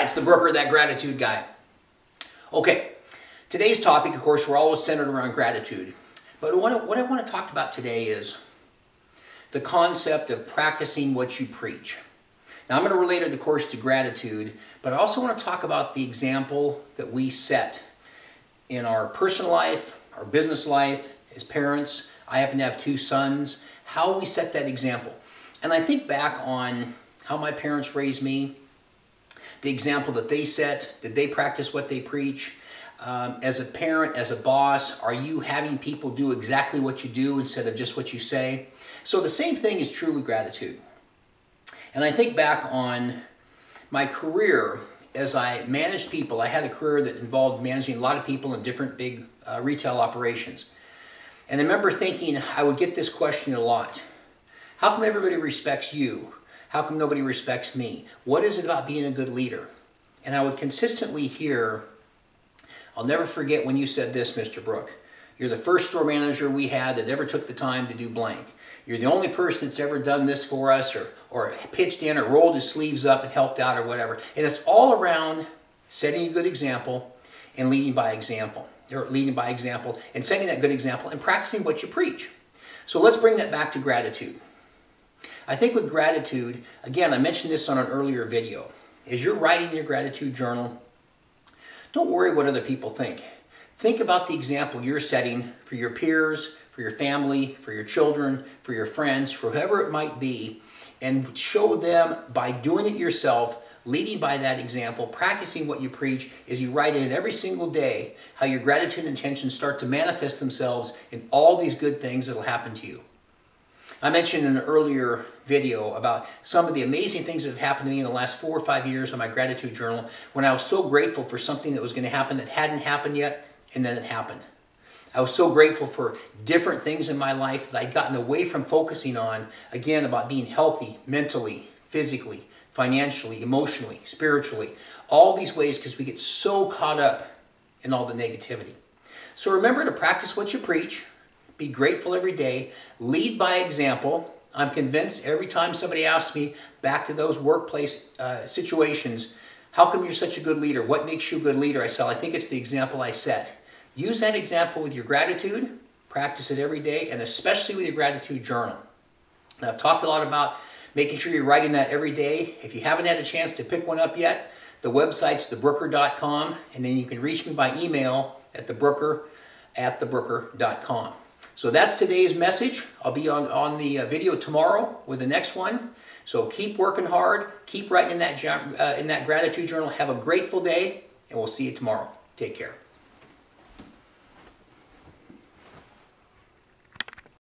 It's the Brooker, that gratitude guy. Okay, today's topic, of course, we're always centered around gratitude. But what I want to talk about today is the concept of practicing what you preach. Now, I'm going to relate it, of course, to gratitude, but I also want to talk about the example that we set in our personal life, our business life, as parents. I happen to have 2 sons, how we set that example. And I think back on how my parents raised me, the example that they set. Did they practice what they preach? As a parent, as a boss, are you having people do exactly what you do instead of just what you say? So the same thing is true with gratitude. And I think back on my career as I managed people. I had a career that involved managing a lot of people in different big retail operations. And I remember thinking, I would get this question a lot. How come everybody respects you? How come nobody respects me? What is it about being a good leader? And I would consistently hear, I'll never forget when you said this, Mr. Brooke. You're the first store manager we had that ever took the time to do blank. You're the only person that's ever done this for us or pitched in or rolled his sleeves up and helped out or whatever. And it's all around setting a good example and leading by example. Or leading by example and setting that good example and practicing what you preach. So let's bring that back to gratitude. I think with gratitude, again, I mentioned this on an earlier video. As you're writing your gratitude journal, don't worry what other people think. Think about the example you're setting for your peers, for your family, for your children, for your friends, for whoever it might be, and show them by doing it yourself, leading by that example, practicing what you preach as you write in every single day, how your gratitude intentions start to manifest themselves in all these good things that will happen to you. I mentioned in an earlier video about some of the amazing things that have happened to me in the last 4 or 5 years on my gratitude journal when I was so grateful for something that was going to happen that hadn't happened yet, and then it happened. I was so grateful for different things in my life that I'd gotten away from focusing on, again, about being healthy, mentally, physically, financially, emotionally, spiritually, all these ways because we get so caught up in all the negativity. So remember to practice what you preach. Be grateful every day. Lead by example. I'm convinced every time somebody asks me, back to those workplace situations, how come you're such a good leader? What makes you a good leader? I say, I think it's the example I set. Use that example with your gratitude. Practice it every day, and especially with your gratitude journal. Now, I've talked a lot about making sure you're writing that every day. If you haven't had a chance to pick one up yet, the website's thebrooker.com, and then you can reach me by email at thebrooker@thebrooker.com. So that's today's message. I'll be on the video tomorrow with the next one. So keep working hard. Keep writing in that gratitude journal. Have a grateful day, and we'll see you tomorrow. Take care.